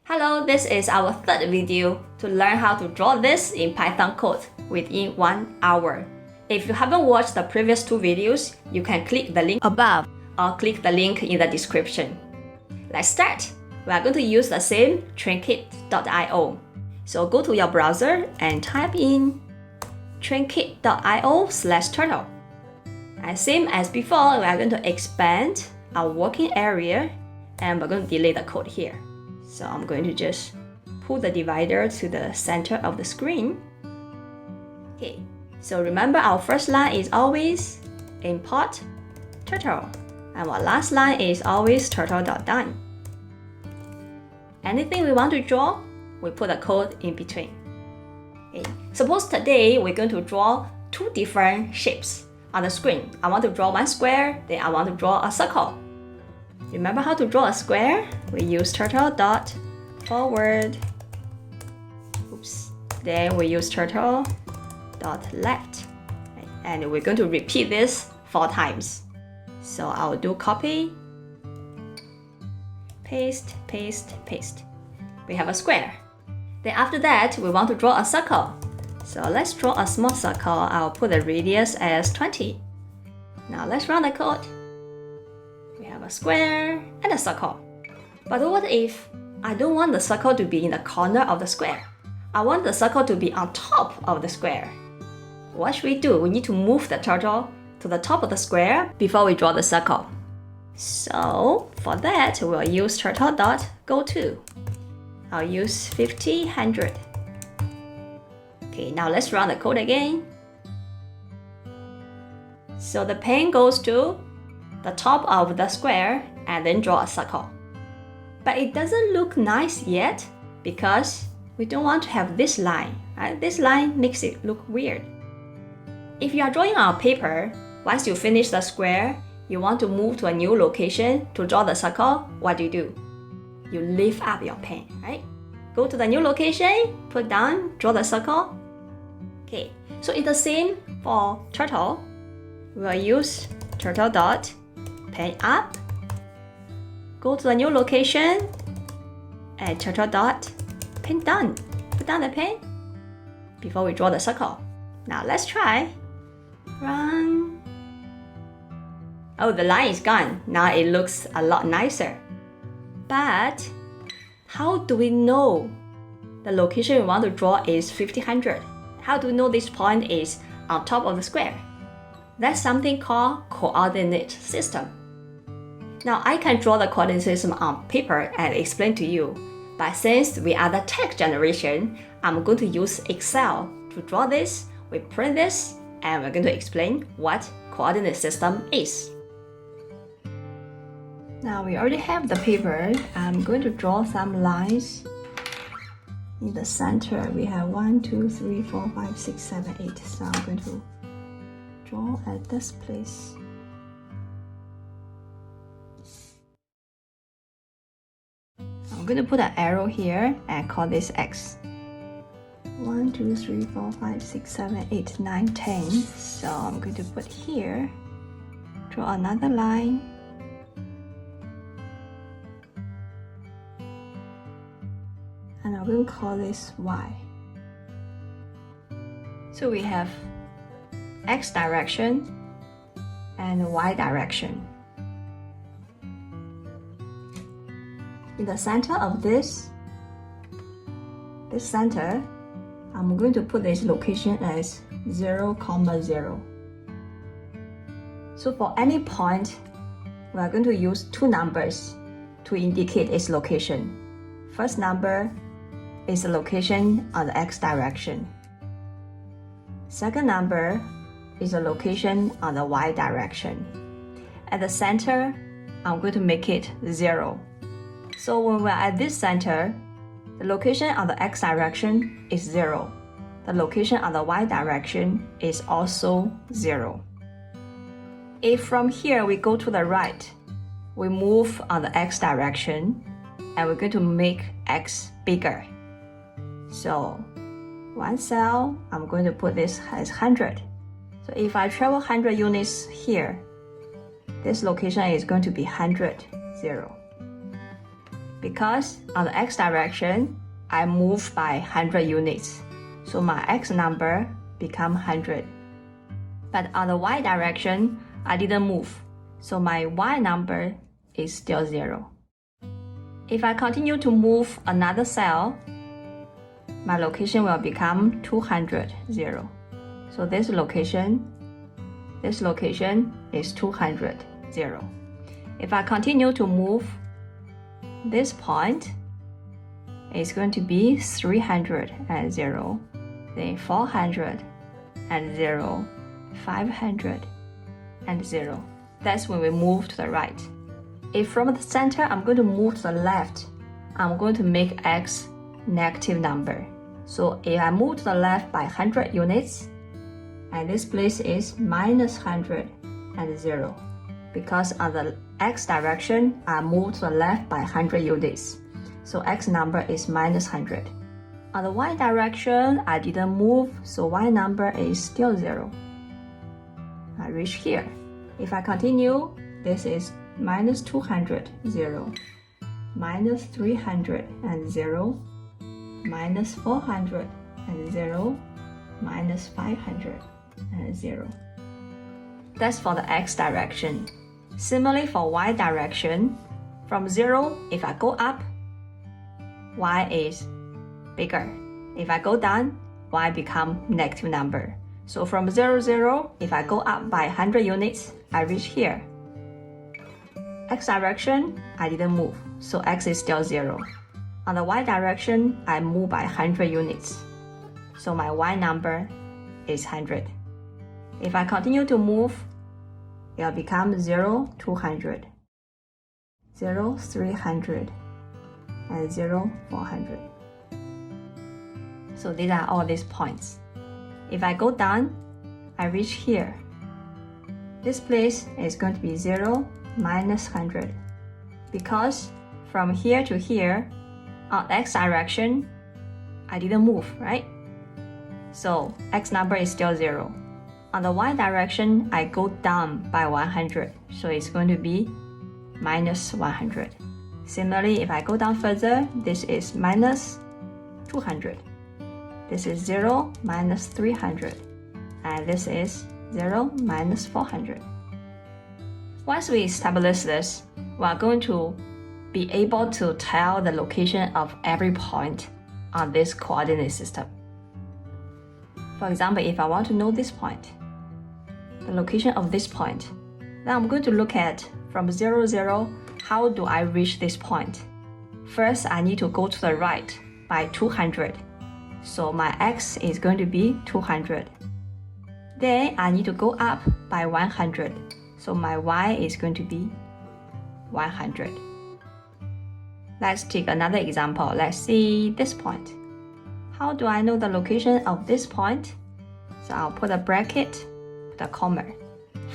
Hello, this is our third video to learn how to draw this in Python code within 1 hour. If you haven't watched the previous two videos, you can click the link above or click the link in the description. Let's start. We are going to use the same 𝐦𝐤𝐧.io. So go to your browser and type in 𝐦𝐤𝐧.io/turtle. And same as before, we are going to expand our working area and we're going to delete the code here. So I'm going to just pull the divider to the center of the screen. Okay, so remember our first line is always import turtle, and our last line is always turtle.done. Anything we want to draw, we put a code in between. Okay. Suppose today we're going to draw two different shapes on the screen. I want to draw one square, then I want to draw a circle. Remember how to draw a square? We use turtle dot forward. Oops. Then we use turtle dot left. And we're going to repeat this 4 times. So I'll do copy, paste, paste, paste. We have a square. Then after that, we want to draw a circle. So let's draw a small circle. I'll put the radius as 20. Now let's run the code. We have a square and a circle. But what if I don't want the circle to be in the corner of the square? I want the circle to be on top of the square. What should we do? We need to move the turtle to the top of the square before we draw the circle. So for that, we'll use turtle.goTo. I'll use 50, 100. Okay, now let's run the code again. So the pen goes to the top of the square and then draw a circle. But it doesn't look nice yet because we don't want to have this line. Right? This line makes it look weird. If you are drawing on paper, once you finish the square, you want to move to a new location to draw the circle, what do? You lift up your pen, right? Go to the new location, put down, draw the circle. Okay, so it's the same for turtle. We'll use turtle dot pen up, go to the new location, and turtle dot pen down. Put down the pen before we draw the circle. Now let's try. Run. Oh, the line is gone. Now it looks a lot nicer. But how do we know the location we want to draw is 50, 100? How do we know this point is on top of the square? That's something called coordinate system. Now I can draw the coordinate system on paper and explain to you. But since we are the tech generation, I'm going to use Excel to draw this. We print this and we're going to explain what coordinate system is. Now we already have the paper. I'm going to draw some lines. In the center, we have 1, 2, 3, 4, 5, 6, 7, 8. So I'm going to draw at this place. I'm going to put an arrow here and call this X. 1, 2, 3, 4, 5, 6, 7, 8, 9, 10. So I'm going to put here, draw another line. And I will call this Y. So we have X direction and Y direction. In the center of this center, I'm going to put this location as 0, 0. So for any point, we are going to use 2 numbers to indicate its location. First number is the location on the X direction. Second number is the location on the Y direction. At the center, I'm going to make it 0. So when we're at this center, the location on the X direction is 0. The location on the Y direction is also 0. If from here we go to the right, we move on the X direction and we're going to make X bigger. So one cell, I'm going to put this as 100. So if I travel 100 units here, this location is going to be 100, 0. Because on the x direction, I move by 100 units. So my x number become 100. But on the y direction, I didn't move. So my y number is still 0. If I continue to move another cell, my location will become 200, 0. So this location is 200, 0. If I continue to move, this point is going to be 300 and 0, then 400 and 0, 500 and 0. That's when we move to the right. If from the center I'm going to move to the left, I'm going to make x negative number. So if I move to the left by 100 units, and this place is minus 100 and 0. Because on the x direction, I move to the left by 100 units. So x number is minus 100. On the y direction, I didn't move, so y number is still 0. I reach here. If I continue, this is minus 200, 0, minus 300 and 0, minus 400 and 0, minus 500 and 0. That's for the x direction. Similarly for y direction, from 0, if I go up, y is bigger. If I go down, y become negative number. So from 0, 0, if I go up by 100 units, I reach here. X direction, I didn't move, so x is still 0. On the y direction, I move by 100 units. So my y number is 100. If I continue to move, it will become 0, 200, 0, 300, and 0, 400. So these are all these points. If I go down, I reach here. This place is going to be 0, minus 100. Because from here to here, on x direction, I didn't move, right? So x number is still 0. On the y direction, I go down by 100, so it's going to be minus 100. Similarly, if I go down further, this is minus 200. This is 0, minus 300. And this is 0, minus 400. Once we establish this, we are going to be able to tell the location of every point on this coordinate system. For example, if I want to know this point, the location of this point, then I'm going to look at from 0, 0, how do I reach this point? First, I need to go to the right by 200. So my x is going to be 200. Then I need to go up by 100. So my y is going to be 100. Let's take another example. Let's see this point. How do I know the location of this point? So I'll put a bracket, put a comma.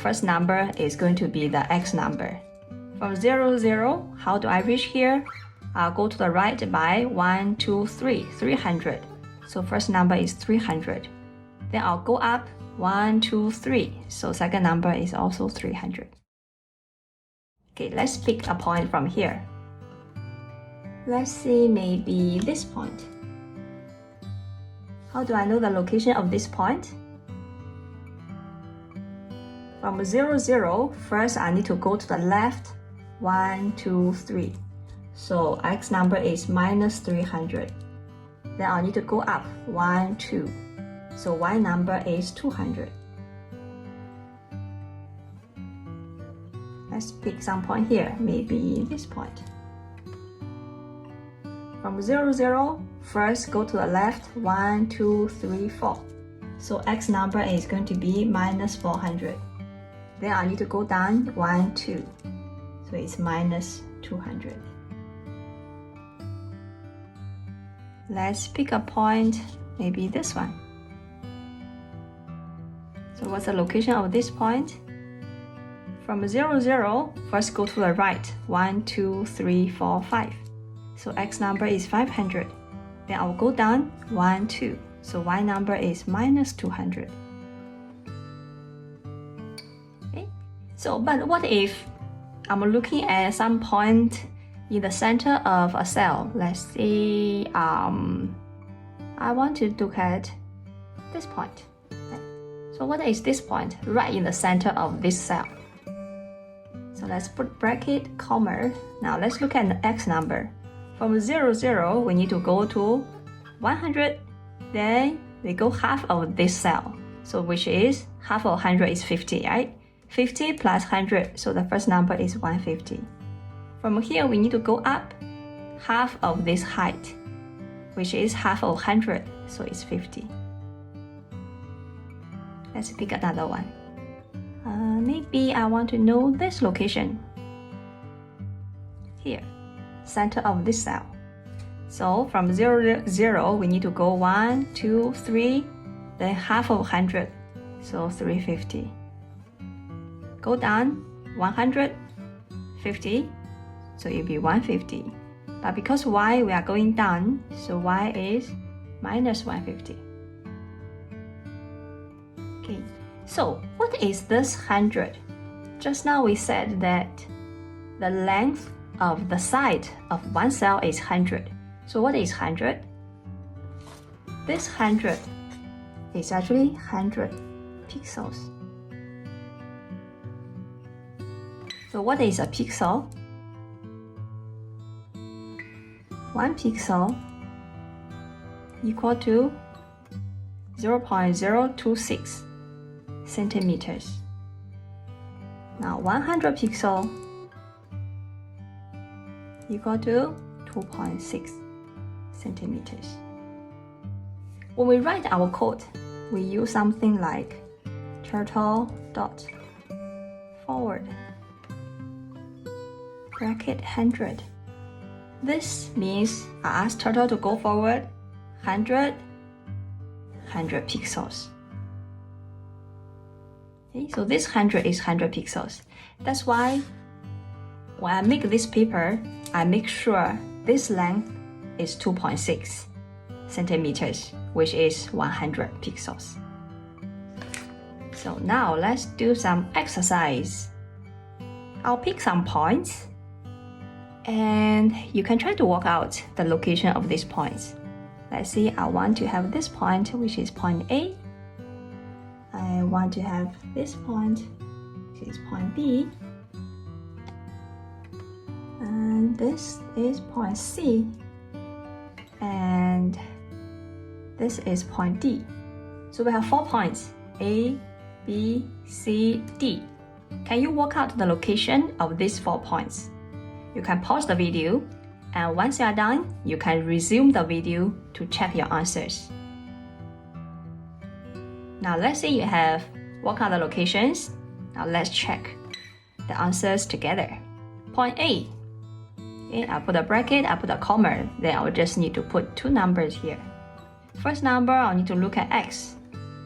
First number is going to be the x number. From 0, 0, how do I reach here? I'll go to the right by 1, 2, 3, 300. So first number is 300. Then I'll go up 1, 2, 3. So second number is also 300. Okay, let's pick a point from here. Let's see maybe this point. How do I know the location of this point? From 0, 0, first I need to go to the left 1, 2, 3. So x number is minus 300. Then I need to go up 1, 2. So y number is 200. Let's pick some point here, maybe this point. From 0, 0, first go to the left 1, 2, 3, 4. So x number is going to be minus 400. Then I need to go down 1, 2. So it's minus 200. Let's pick a point, maybe this one. So what's the location of this point? From 0, 0, first go to the right 1, 2, 3, 4, 5. So x number is 500. Then I'll go down 1, 2. So y number is minus 200. Okay. So, but what if I'm looking at some point in the center of a cell. Let's see, I want to look at this point. So what is this point? Right in the center of this cell. So let's put bracket, comma. Now let's look at the x number. From 0, 0, we need to go to 100. Then we go half of this cell. So which is half of 100 is 50, right? 50 plus 100, so the first number is 150. From here, we need to go up half of this height, which is half of 100, so it's 50. Let's pick another one. Maybe I want to know this location. Here, center of this cell. So from 0, 0, we need to go 1, 2, 3, then half of 100, so 350. Go down 150, so it'll be 150. But because y, we are going down, so y is minus 150. Okay, so what is this 100? Just now we said that the length of the side of one cell is 100. So what is 100? This 100 is actually 100 pixels. So what is a pixel? 1 pixel equal to 0.026 centimeters. Now 100 pixel equal to 2.6 centimeters. When we write our code, we use something like turtle.forward bracket 100. This means I ask Turtle to go forward 100 pixels. Okay, so this 100 is 100 pixels. That's why when I make this paper, I make sure this length is 2.6 centimeters, which is 100 pixels. So now let's do some exercise. I'll pick some points, and you can try to work out the location of these points. Let's see, I want to have this point, which is point A. I want to have this point, which is point B. And this is point C. And this is point D. So we have 4 points, A, B, C, D. Can you work out the location of these 4 points? You can pause the video, and once you are done, you can resume the video to check your answers. Now let's say you have worked out the locations. Now let's check the answers together. Point A. Okay, I put a bracket, I put a comma, then I will just need to put 2 numbers here. First number, I'll need to look at x.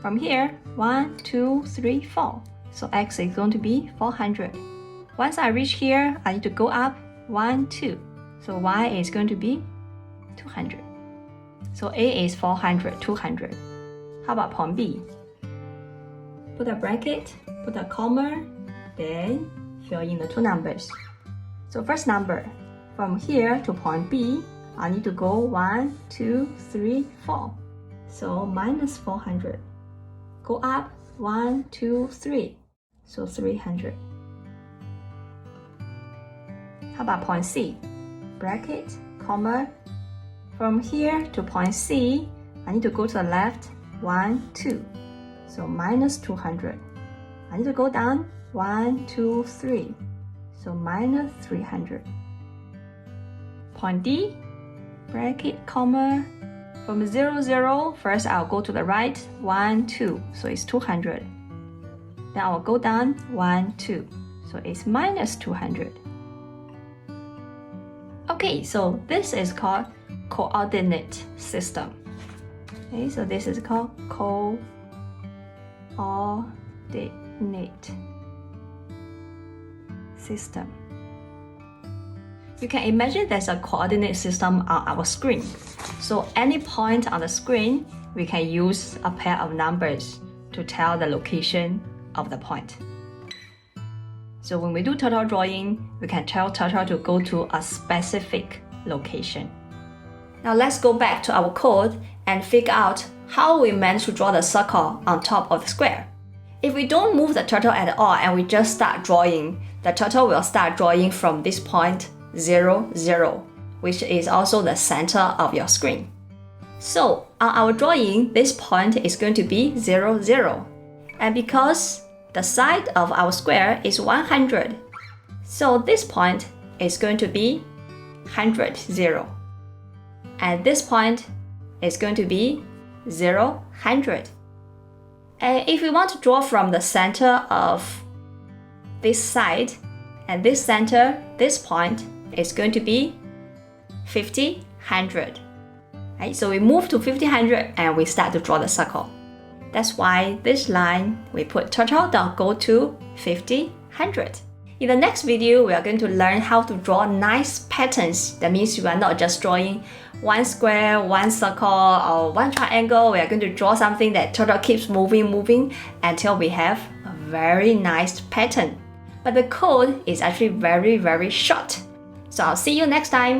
From here, 1, 2, 3, 4. So x is going to be 400. Once I reach here, I need to go up 1, 2. So y is going to be 200. So A is 400, 200. How about point B? Put a bracket, put a comma, then fill in the 2 numbers. So first number, from here to point B, I need to go 1, 2, 3, 4. So minus 400. Go up 1, 2, 3. So 300. How about point C? Bracket, comma. From here to point C, I need to go to the left 1, 2. So minus 200. I need to go down 1, 2, 3. So minus 300. Point D, bracket, comma. From 0, 0, first I'll go to the right 1, 2. So it's 200. Then I'll go down 1, 2. So it's minus 200. Okay, so this is called coordinate system. Okay, so this is called coordinate system. You can imagine there's a coordinate system on our screen. So any point on the screen, we can use a pair of numbers to tell the location of the point. So when we do turtle drawing, we can tell turtle to go to a specific location. Now let's go back to our code and figure out how we managed to draw the circle on top of the square. If we don't move the turtle at all and we just start drawing, the turtle will start drawing from this point 0, 0, which is also the center of your screen. So on our drawing, this point is going to be 0, 0. And because the side of our square is 100, so this point is going to be 100, 0. And this point is going to be 0, 100. And if we want to draw from the center of this side and this center, this point is going to be 50, 100. Right? So we move to 50, 100 and we start to draw the circle. That's why this line we put turtle.go to 50, 100. In the next video, we are going to learn how to draw nice patterns. That means you are not just drawing one square, one circle, or one triangle. We are going to draw something that turtle keeps moving until we have a very nice pattern. But the code is actually very short. So I'll see you next time.